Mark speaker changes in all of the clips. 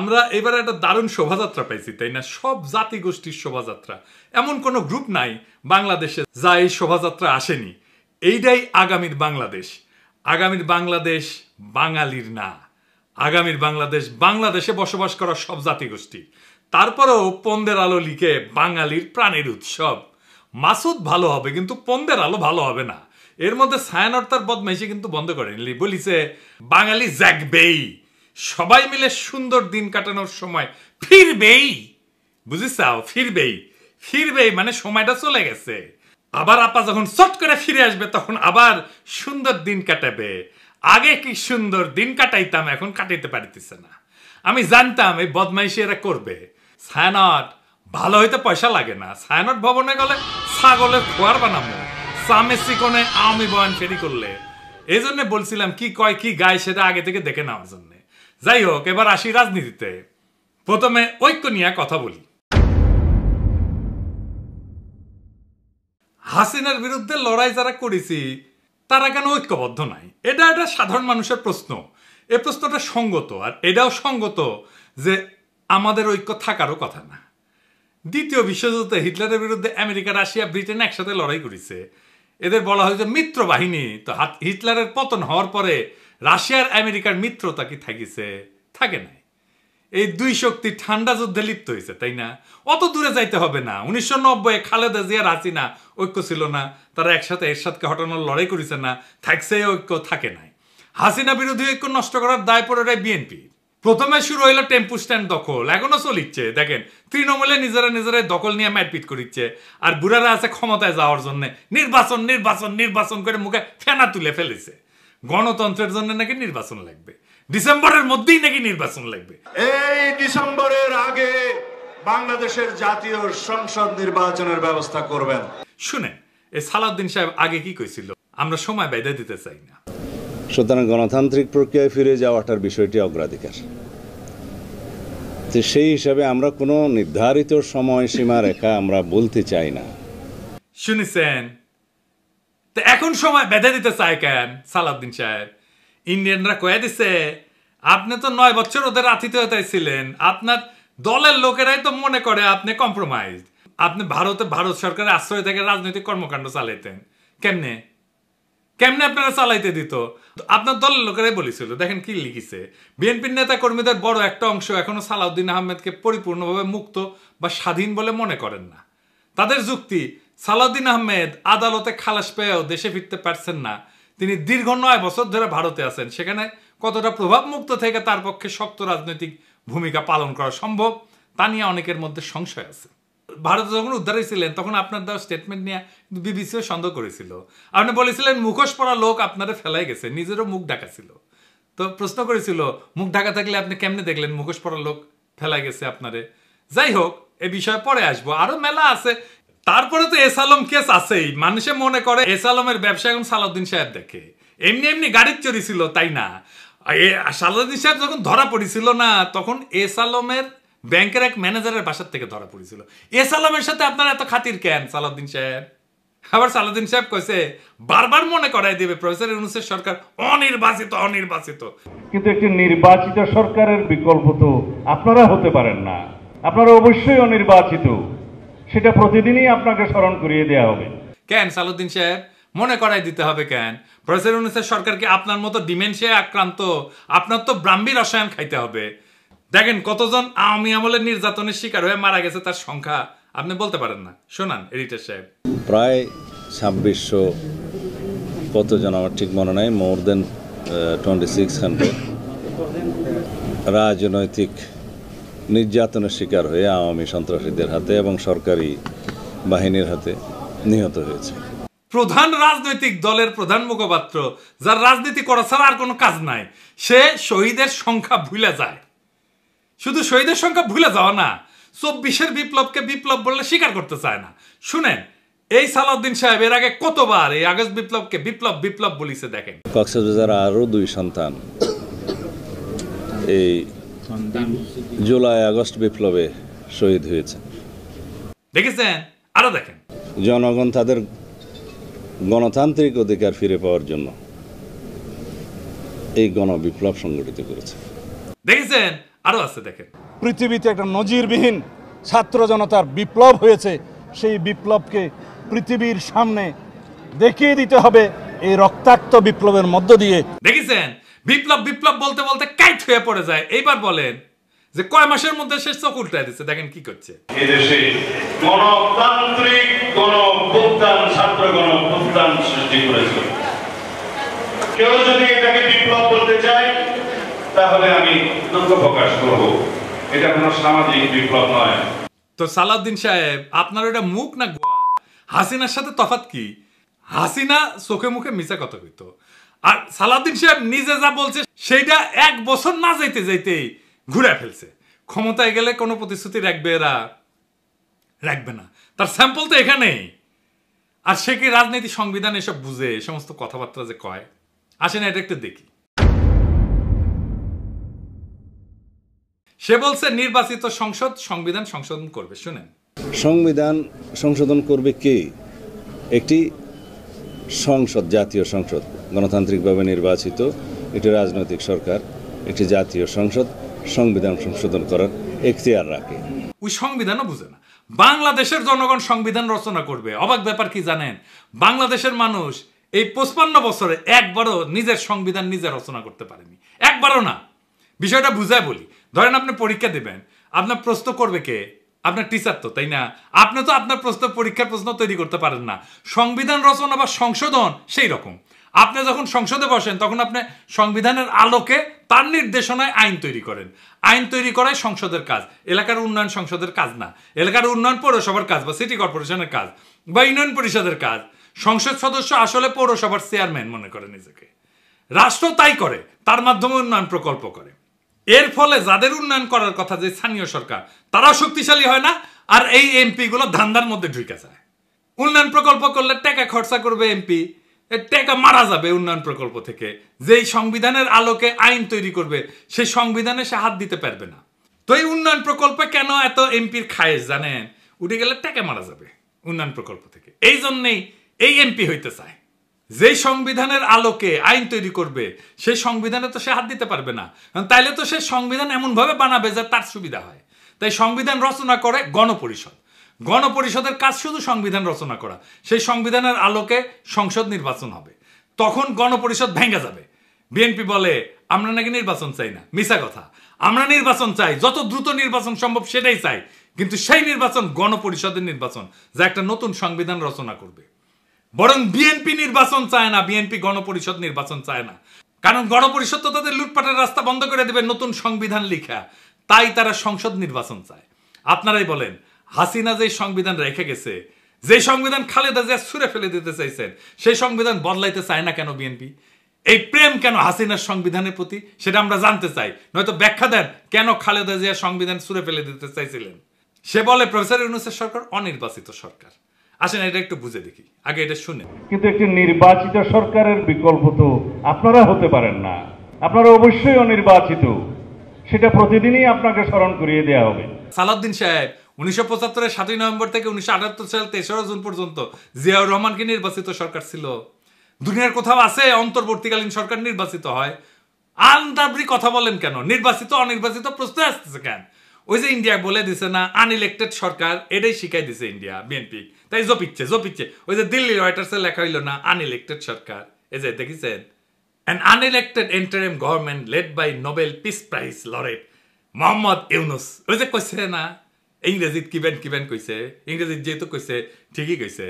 Speaker 1: আমরা এবার একটা দারুণ শোভাযাত্রা পাইছি, তাই না? সব জাতিগোষ্ঠীর শোভাযাত্রা, এমন কোনো গ্রুপ নাই বাংলাদেশে যা এই শোভাযাত্রা আসেনি। এইটাই আগামীর বাংলাদেশ। আগামীর বাংলাদেশ বাঙালির না, আগামীর বাংলাদেশ বাংলাদেশে বসবাস করা সব জাতিগোষ্ঠী। তারপরেও পন্দের আলো লিখে বাঙালির প্রাণের উৎসব। মাসুদ ভালো হবে কিন্তু পন্দের আলো ভালো হবে না। এর মধ্যে ছায়ানট তার বদমাইশি কিন্তু বন্ধ করেনি, বলিছে বাঙালি জাগবেই, সবাই মিলে সুন্দর দিন কাটানোর সময় ফিরবেই। বুঝিসাও? ফিরবেই, ফিরবেই মানে সময়টা চলে গেছে। আবার আপা যখন চট করে ফিরে আসবে তখন আবার সুন্দর দিন কাটাবে। আগে কি সুন্দর দিন কাটাইতাম, এখন কাটাইতে পারিতেছে না। আমি জানতাম এই বদমাইশি এরা করবে। ছায়ানট ভালো হইতে পয়সা লাগে না। ছায়ানট ভবনে গেলে ছাগলের খোয়ার বানাবো, সামেসি কোণে আমি বয়ান ফেরি করলে। এই জন্য বলছিলাম কি কয় কি গায় সেটা আগে থেকে দেখে নেওয়ার জন্য। যাই হোক, এবার আসি রাজনীতিতে। প্রথমে ঐক্য নিয়ে কথা বলি। হাসিনার বিরুদ্ধে লড়াই যারা করেছি তারা কেন ঐক্যবদ্ধ নাই? এটা একটা সাধারণ মানুষের প্রশ্ন। এই প্রশ্নটা সঙ্গত, আর এটাও সঙ্গত যে আমাদের ঐক্য থাকারও কথা না। দ্বিতীয় বিশ্বযুদ্ধে হিটলারের বিরুদ্ধে আমেরিকা, রাশিয়া, ব্রিটেন একসাথে লড়াই করেছে। এদের বলা হয় যে মিত্র বাহিনী। তো হিটলারের পতন হওয়ার পরে রাশিয়ার আমেরিকার মিত্রতা কি থাকিছে? থাকে নাই। এই দুই শক্তি ঠান্ডা যুদ্ধে লিপ্ত হয়েছে, তাই না? অত দূরে যাইতে হবে না। 1990 খালেদা জিয়া, হাসিনা ঐক্য ছিল না, তারা একসাথে এরশাদকে হটানোর লড়াই করেছে না, থাকছে ঐক্য? থাকে নাই। হাসিনা বিরোধী ঐক্য নষ্ট করার দায় পড়ে বিএনপি। প্রথমে শুরু হইলো টেম্পু স্ট্যান্ড দখল, এখনো চলিচ্ছে। দেখেন, তৃণমূলে নিজেরা দখল নিয়ে মারপিট করিচ্ছে, আর বুড়ারা আছে ক্ষমতায় যাওয়ার জন্য নির্বাচন নির্বাচন নির্বাচন করে মুখে ফেনা তুলে ফেলেছে। গণতন্ত্রের জন্য নাকি নির্বাচন লাগবে, ডিসেম্বরের মধ্যেই নাকি নির্বাচন লাগবে।
Speaker 2: এই ডিসেম্বরের আগে বাংলাদেশের জাতীয় সংসদ নির্বাচনের ব্যবস্থা করবেন।
Speaker 1: শুনেন, এই সালাউদ্দিন সাহেব আগে কি কইছিল? আমরা সময় বেঁধে দিতে চাই না।
Speaker 3: সুতরাং গণতান্ত্রিক প্রক্রিয়ায় ফিরে যাওয়াটার বিষয়টি অগ্রাধিকার। সেই হিসাবে আমরা কোনো নির্ধারিত সময়সীমা রেখা আমরা বলতে চাই না।
Speaker 1: শুনেছেন? তো এখন সময় বেঁধে দিতে চায় কেন সালাউদ্দিন সাহেব? ইন্ডিয়ানরা কয়ে দিছে আপনি তো 9 বছর ওদের আতিথেয়তায় ছিলেন, আপনার দলের লোকেরাই তো মনে করে আপনি কম্প্রোমাইজ। আপনি ভারত সরকারের আশ্রয় থেকে রাজনৈতিক কর্মকাণ্ড চালাইতেন। কেমনে কেমনে আপনারা চালাইতে দিত? আপনার দলের লোকেরাই বলেছিল। দেখেন কি লিখিছে, বিএনপির নেতা কর্মীদের বড় একটা অংশ এখনো সালাউদ্দিন আহমেদকে পরিপূর্ণভাবে মুক্ত বা স্বাধীন বলে মনে করেন না। তাদের যুক্তি, সালাউদ্দিন আহমেদ আদালতে খালাস পেয়েও দেশে ফিরতে পারছেন না। তিনি দীর্ঘ 9 বছর ধরে ভারতে আছেন। সেখানে কতটা প্রভাব মুক্ত থেকে তার পক্ষে শক্ত রাজনৈতিক ভূমিকা পালন করা সম্ভব তা নিয়ে অনেকের মধ্যে সংশয় আছে। ভারতে যখন উদ্ধার হয়েছিলেন তখন আপনার দেওয়া স্টেটমেন্ট নিয়ে বিবিসিও সন্দেহ করেছিল। আপনি বলেছিলেন মুখোশ পরা লোক আপনারা ফেলাই গেছে, নিজেরও মুখ ঢাকা ছিল। তো প্রশ্ন করেছিল মুখ ঢাকা থাকলে আপনি কেমনে দেখলেন মুখোশ পরা লোক ফেলাই গেছে আপনারে? যাই হোক, এ বিষয়ে পরে আসবো, আরো মেলা আছে। তারপরে তো এস আলম কেস আছেই। মানুষে মনে করে এস আলমের ব্যবসা এখন সালাউদ্দিন সাহেব দেখে। এমনি এমনি গাড়ির চুরি ছিল তাই না। সালাউদ্দিন সাহেব যখন ধরা পড়েছিল না, তখন এস আলমের ব্যাংকের এক ম্যানেজারের বাসার থেকে ধরা পড়েছিল। এস আলমের সাথে আপনার এত খাতির কেন সালাউদ্দিন সাহেব? আবার সালাউদ্দিন সাহেব কইছে বারবার মনে করাই দেবে প্রফেসর ইউনূসের সরকার অনির্বাচিত অনির্বাচিত।
Speaker 4: কিন্তু একটি নির্বাচিত সরকারের বিকল্প তো আপনারা হতে পারেন না, আপনারা অবশ্যই অনির্বাচিত। সেটা প্রতিদিনই আপনাকে স্মরণ করিয়ে দেওয়া হবে।
Speaker 1: কেন সালাউদ্দিন সাহেব মনে করাই দিতে হবে কেন? প্রফেসর ইউনূসের সরকারকে আপনার মতো ডিমেনশিয়া আক্রান্ত, আপনার তো ব্রাহ্মী রসায়ন খাইতে হবে। দেখেন কতজন আওয়ামী আমলের নির্যাতনের শিকার হয়ে মারা গেছে তার সংখ্যা আপনি বলতে পারেন না। শোনান এডিটর সাহেব।
Speaker 3: প্রায় 2600 কতজন আমার ঠিক মনে নাই, মোর দেন 2600 রাজনৈতিক নির্যাতনের শিকার হয়ে আওয়ামী সন্ত্রাসীদের হাতে এবং সরকারি বাহিনীর হাতে নিহত হয়েছে।
Speaker 1: প্রধান রাজনৈতিক দলের প্রধান মুখপাত্র, যার রাজনীতি করা ছাড়া আর কোনো কাজ নাই, সে শহীদের সংখ্যা ভুলে যায়। শুধু শহীদের সংখ্যা ভুলে যাওয়া না, 24-এর বিপ্লবকে বিপ্লব বললে স্বীকার করতে চায় না। শুনেন, এই সালাউদ্দিন সাহেব এর আগে কতবার এই আগস্ট বিপ্লবকে বিপ্লব বিপ্লব বলিছে দেখেন।
Speaker 3: কক্সবাজার আরও 2 সন্তান এই জুলাই আগস্ট বিপ্লবে শহীদ হয়েছে,
Speaker 1: দেখেছেন? আরো দেখেন,
Speaker 3: জনগণ তাদের গণতান্ত্রিক অধিকার ফিরে পাওয়ার জন্য এই গণবিপ্লব সংগঠিত করেছে,
Speaker 1: দেখেছেন? আরো আছে দেখেন।
Speaker 5: পৃথিবীতে একটা নজিরবিহীন ছাত্র জনতার বিপ্লব হয়েছে, সেই বিপ্লবকে পৃথিবীর সামনে দেখিয়ে দিতে হবে এই রক্তাক্ত বিপ্লবের মধ্য দিয়ে।
Speaker 1: দেখেছেন? বিপ্লব বিপ্লব বলতে বলতে কাইট হয়ে পড়ে যায়। এইবার বলেন যে কয় মাসের মধ্যে শেষ চোখ উল্টায় দিচ্ছে, দেখেন কি করছে।
Speaker 4: এদেশে গণতান্ত্রিক গণঅভ্যুত্থান, ছাত্র গণঅভ্যুত্থান সৃষ্টি করেছে। কেউ যদি এটাকে বিপ্লব বলতে চায় তাহলে আমি দুঃখ প্রকাশ করব, এটা কোনো সামাজিক বিপ্লব নয়।
Speaker 1: তো সালাউদ্দিন সাহেব, আপনার এটা মুখ না গোয়া? হাসিনার সাথে তফাৎ কি? হাসিনা চোখে মুখে মিছা কথা কইতো, আর সালাউদ্দিন সাহেব নিজে যা বলছে সেইটা 1 বছর না যাইতে যাইতেই ঘুরে ফেলছে। ক্ষমতায় গেলে কোনো প্রতিশ্রুতি রাখবে এরা? রাখবে না। তার স্যাম্পল তো এখানেই। আর সে কি রাজনীতি, সংবিধান এসব বুঝে? এই সমস্ত কথাবার্তা যে কয়, আসেন এটা একটু দেখি। সে বলছে নির্বাচিত সংসদ সংবিধান সংশোধন করবে। শুনেন,
Speaker 3: সংবিধান সংশোধন করবে কে? একটি সংসদ, জাতীয় সংসদ, গণতান্ত্রিকভাবে নির্বাচিত একটি রাজনৈতিক সরকার, একটি জাতীয় সংসদ সংবিধান সংশোধন করার এখতিয়ার রাখে।
Speaker 1: ওই সংবিধানও বুঝে না। বাংলাদেশের জনগণ সংবিধান রচনা করবে। অবাক ব্যাপার কি জানেন? বাংলাদেশের মানুষ এই 55 বছরে একবারও নিজের সংবিধান নিজে রচনা করতে পারেনি, একবারও না। বিষয়টা বুঝায় বলি। ধরেন আপনি পরীক্ষা দেবেন, আপনার প্রশ্ন করবে কে? আপনার টিচার তো, তাই না? আপনি তো আপনার প্রশ্ন, পরীক্ষার প্রশ্ন তৈরি করতে পারেন না। সংবিধান রচনা বা সংশোধন সেই রকম। আপনি যখন সংসদে বসেন তখন আপনি সংবিধানের আলোকে তার নির্দেশনায় আইন তৈরি করেন। আইন তৈরি করাই সংসদের কাজ, এলাকার উন্নয়ন সংসদের কাজ না। এলাকার উন্নয়ন পৌরসভার কাজ বা সিটি কর্পোরেশনের কাজ বা ইউনিয়ন পরিষদের কাজ। সংসদ সদস্য আসলে পৌরসভার চেয়ারম্যান মনে করে নিজেকে। রাষ্ট্র তাই করে, তার মাধ্যমে উন্নয়ন প্রকল্প করে। এর ফলে যাদের উন্নয়ন করার কথা, যে স্থানীয় সরকার, তারা শক্তিশালী হয় না, আর এই এমপি গুলো ধান্দার মধ্যে ঢুকে যায়। উন্নয়ন প্রকল্প করলে টাকা খরচা করবে এমপি, টাকা মারা যাবে উন্নয়ন প্রকল্প থেকে। যেই সংবিধানের আলোকে আইন তৈরি করবে সেই সংবিধানে সে হাত দিতে পারবে না। তো এই উন্নয়ন প্রকল্পে কেন এত এমপির খায়েশ জানেন? উঠে গেলে টাকা মারা যাবে উন্নয়ন প্রকল্প থেকে। এই জন্যেই এই এমপি হইতে চায়। যেই সংবিধানের আলোকে আইন তৈরি করবে সেই সংবিধানে তো সে হাত দিতে পারবে না, তাইলে তো সে সংবিধান এমনভাবে বানাবে যে তার সুবিধা হয়। তাই সংবিধান রচনা করে গণপরিষদ। গণপরিষদের কাজ শুধু সংবিধান রচনা করা। সেই সংবিধানের আলোকে সংসদ নির্বাচন হবে, তখন গণপরিষদ ভেঙে যাবে। বিএনপি বলে আমরা নাকি নির্বাচন চাই না, মিছা কথা। আমরা নির্বাচন চাই, যত দ্রুত নির্বাচন সম্ভব সেটাই চাই, কিন্তু সেই নির্বাচন গণপরিষদের নির্বাচন, যা একটা নতুন সংবিধান রচনা করবে। বরং বিএনপি নির্বাচন চায় না, বিএনপি গণপরিষদ নির্বাচন চায় না। কারণ গণপরিষদ তো তাদের লুটপাটের রাস্তা বন্ধ করে দেবে নতুন সংবিধান লিখা। তাই তারা সংসদ নির্বাচন চায়। আপনারাই বলেন, হাসিনা যে সংবিধান রেখে গেছে, যে সংবিধান খালেদা জিয়া ছুঁড়ে ফেলে দিতে চাইছেন, সেই সংবিধান বদলাইতে চায় না কেন বিএনপি? এই প্রেম কেন হাসিনার সংবিধানের প্রতি, সেটা আমরা জানতে চাই। নয়তো ব্যাখ্যা দেন কেন খালেদা জিয়া সংবিধান ছুঁড়ে ফেলে দিতে চাইছিলেন। সে বলে প্রফেসর ইউনূসের সরকার অনির্বাচিত সরকার। আসেন এটা একটু বুঝে দেখি, আগে এটা শুনে।
Speaker 4: কিন্তু একটি নির্বাচিত সরকারের বিকল্প তো আপনারা হতে পারেন না, আপনারা অবশ্যই অনির্বাচিত, সেটা প্রতিদিনই আপনাকে স্মরণ করিয়ে দেওয়া হবে।
Speaker 1: সালাউদ্দিন সাহেব 1975-এর 7ই নভেম্বর থেকে 1978 সাল 3রা জুন পর্যন্ত জিয়াউর রহমানকে নির্বাচিত সরকার ছিল। দুনিয়ার কোথাও আছে অন্তর্বর্তীকালীন সরকার নির্বাচিত হয়? আন্দাবরি কথা বলেন কেন? নির্বাচিত অনির্বাচিত প্রশ্ন আসতেছে কেন? ওই যে ইন্ডিয়া বলে দিছে না আনইলেক্টেড সরকার, এটাই শিখাই দিছে ইন্ডিয়া বিএনপি, তাই জপিচ্ছে। ওই যে দিল্লি রয়টার্সে লেখা হইল না আনইলেক্টেড সরকার, এই যে দেখেছেন, an unelected interim government led by Nobel Peace Prize laureate Mohammad Yunus. ওই যে কইছে না ইংরেজিত কিবেন কইছে, ইংরেজিত যেহেতু কইছে ঠিকই কইছে।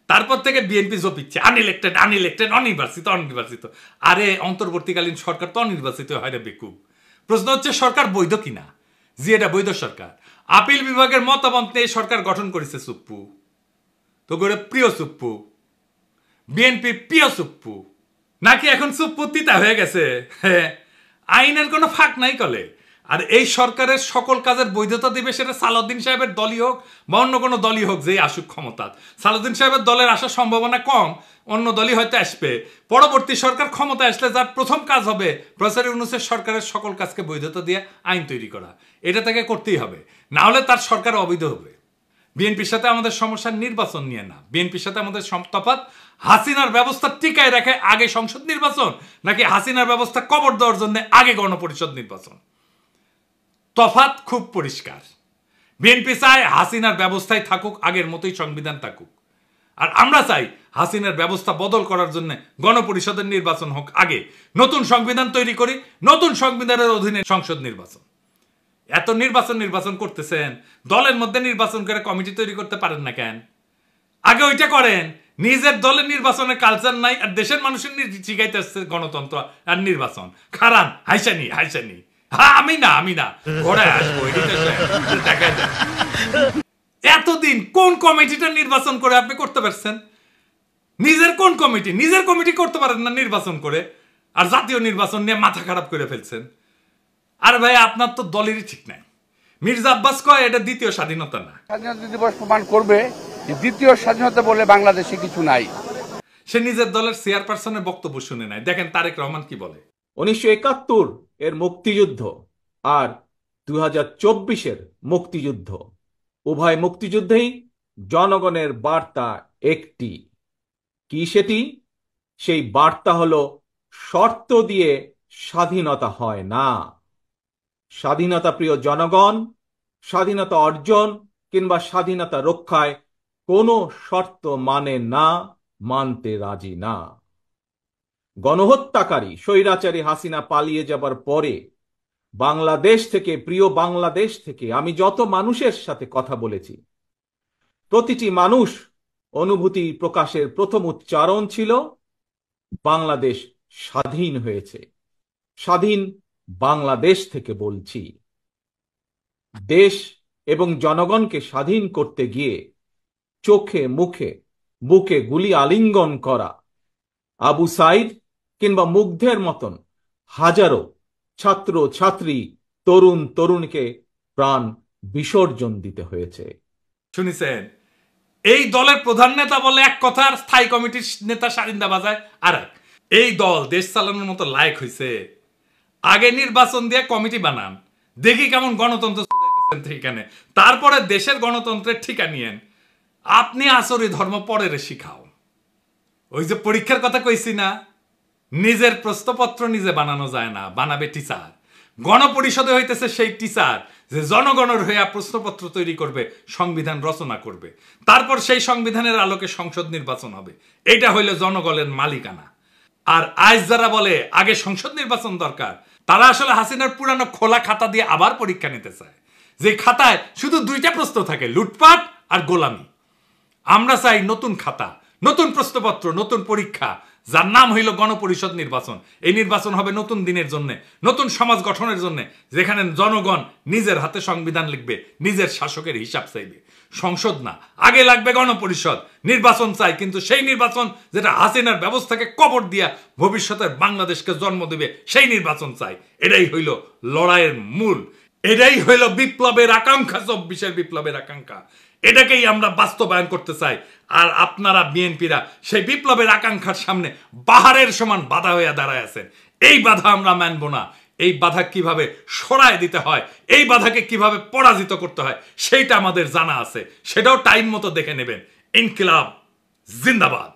Speaker 1: তারপর থেকে বিএনপি জপিচ্ছে আনইলেক্টেড অনির্বাচিত। আরে অন্তর্বর্তীকালীন সরকার তো অনির্বাচিত হয় রে বেকুব। প্রশ্ন হচ্ছে সরকার বৈধ কিনা। জি এটা বৈধ সরকার। আপিল বিভাগের মতামত নিয়ে সরকার গঠন করেছে সুপ্পু, তো করে প্রিয় সুপ্পু, বিএনপি প্রিয় সুপ্পু, নাকি এখন সুপ্পু তিতা হয়ে গেছে? আইনের কোনো ফাঁক নাই কলে। আর এই সরকারের সকল কাজের বৈধতা দিবে সেটা সালাউদ্দিন সাহেবের দলই হোক বা অন্য কোনো দলই হোক, যেই আসুক ক্ষমতা। সালাউদ্দিন সাহেবের দলের আসার সম্ভাবনা কম, অন্য দলই হয়তো আসবে। পরবর্তী সরকার ক্ষমতা আসলে যার প্রথম কাজ হবে প্রফেসর ইউনূসের সরকারের সকল কাজকে বৈধতা দিয়ে আইন তৈরি করা, এটা তাকে করতেই হবে, না হলে তার সরকার অবৈধ হবে। বিএনপির সাথে আমাদের সমস্যা নির্বাচন নিয়ে না, বিএনপির সাথে আমাদের তফাৎ হাসিনার ব্যবস্থা টিকায় রাখে আগে সংসদ নির্বাচন, নাকি হাসিনার ব্যবস্থা কবর দেওয়ার জন্য আগে গণপরিষদ নির্বাচন। তফাৎ খুব পরিষ্কার। বিএনপি চায় হাসিনার ব্যবস্থায় থাকুক, আগের মতোই সংবিধান থাকুক, আর আমরা চাই হাসিনার ব্যবস্থা বদল করার জন্য গণপরিষদের নির্বাচন হোক আগে, নতুন সংবিধান তৈরি করি, নতুন সংবিধানের অধীনে সংসদ নির্বাচন। এত নির্বাচন করতেছেন, দলের মধ্যে নির্বাচন করে কমিটি তৈরি করতে পারেন না কেন? আগে ওইটা করেন। নিজের দলের নির্বাচনের কালচার নাই, আর দেশের মানুষের শিখাইতে আসছে গণতন্ত্র আর নির্বাচন। খারান হাইসানি হ্যাঁ আমি না ঘোড়ায় আসবো, দেখায় দেয়। এতদিন কোন কমিটিটা নির্বাচন করে আপনি করতে পারছেন? নিজের কোন কমিটি? নিজের কমিটি করতে পারেন না নির্বাচন করে, আর জাতীয় নির্বাচন নিয়ে মাথা খারাপ করে ফেলছেন। আর ভাই আপনার তো দলেরই ঠিক নাই। মির্জা আব্বাস কয় এটা দ্বিতীয় স্বাধীনতা না।
Speaker 6: স্বাধীনতা দিবস প্রমাণ করবে যে দ্বিতীয় স্বাধীনতা বলে বাংলাদেশে কিছু নাই।
Speaker 1: সে নিজের দলের চেয়ারপারসনের বক্তব্য শুনে নাই। দেখেন তারেক রহমান কি বলে।
Speaker 7: 1971 এর মুক্তিযুদ্ধ আর 2024-এর মুক্তিযুদ্ধ, উভয় মুক্তিযুদ্ধেই জনগণের বার্তা একটি। কি সেটি? সেই বার্তা হলো শর্ত দিয়ে স্বাধীনতা হয় না। স্বাধীনতা প্রিয় জনগণ স্বাধীনতা অর্জন কিংবা স্বাধীনতা রক্ষায় কোনো শর্ত মানে না, মানতে রাজি না। গণহত্যাকারী স্বৈরাচারী হাসিনা পালিয়ে যাবার পরে বাংলাদেশ থেকে, প্রিয় বাংলাদেশ থেকে আমি যত মানুষের সাথে কথা বলেছি, প্রতিটি মানুষ অনুভূতি প্রকাশের প্রথম উচ্চারণ ছিল বাংলাদেশ স্বাধীন হয়েছে। স্বাধীন বাংলাদেশ থেকে বলছি। দেশ এবং জনগণকে স্বাধীন করতে গিয়ে চোখে মুখে বুকে গুলি আলিঙ্গন করা আবু সাইদ কিংবা মুগ্ধের মতন হাজারো ছাত্র ছাত্রী, তরুণ তরুণীকে প্রাণ বিসর্জন দিতে হয়েছে।
Speaker 1: শুনেছেন? এই দলের প্রধান নেতা বলে এক কথা, আর স্থায়ী কমিটির নেতা সারিন্দা বাজায় আর এক। এই দল দেশ চালানোর মতো লায়ক হয়েছে, আগে নির্বাচন দিয়ে কমিটি বানান, দেখি কেমন গণতন্ত্র এখানে, তারপরে দেশের গণতন্ত্রের ঠিকা নিয়েন। আপনি আসরি ধর্ম পরের শিখাও। ওই যে পরীক্ষার কথা কইছি না, নিজের প্রশ্নপত্র নিজে বানানো যায় না, বানাবে টিচার। গণপরিষদে হইতেছে সেই টিচার যে জনগণের হইয়া প্রশ্নপত্র তৈরি করবে, সংবিধান রচনা করবে, তারপর সেই সংবিধানের আলোকে সংসদ নির্বাচন হবে। এটা হইল জনগণের মালিকানা। আর আজ যারা বলে আগে সংসদ নির্বাচন দরকার, তারা আসলে হাসিনার পুরানো খোলা খাতা দিয়ে আবার পরীক্ষা নিতে চায়, যে খাতায় শুধু দুইটা প্রশ্ন থাকে, লুটপাট আর গোলামি। আমরা চাই নতুন খাতা, নতুন প্রশ্নপত্র, নতুন পরীক্ষা, যার নাম হইল গণপরিষদ নির্বাচন। এই নির্বাচন হবে নতুন দিনের জন্য, নতুন সমাজ গঠনের জন্য, যেখানে জনগণ নিজের হাতে সংবিধান লিখবে, নিজের শাসকের হিসাব চাইবে। সংসদ না, আগে লাগবে গণপরিষদ। নির্বাচন চাই, কিন্তু সেই নির্বাচন যেটা হাসিনার ব্যবস্থাকে কবর দিয়া ভবিষ্যতের বাংলাদেশকে জন্ম দেবে, সেই নির্বাচন চাই। এটাই হইল লড়াইয়ের মূল, এটাই হইল বিপ্লবের আকাঙ্ক্ষা, 24-এর বিপ্লবের আকাঙ্ক্ষা। এটাকেই আমরা বাস্তবায়ন করতে চাই। আর আপনারা বিএনপিরা সেই বিপ্লবের আকাঙ্ক্ষার সামনে পাহাড়ের সমান বাধা হয়ে দাঁড়ায় আছেন। এই বাধা আমরা মানব না। এই বাধা কিভাবে সরায় দিতে হয়, এই বাধাকে কিভাবে পরাজিত করতে হয়, সেইটা আমাদের জানা আছে। সেটাও টাইম মতো দেখে নেবেন। ইনকিলাব জিন্দাবাদ।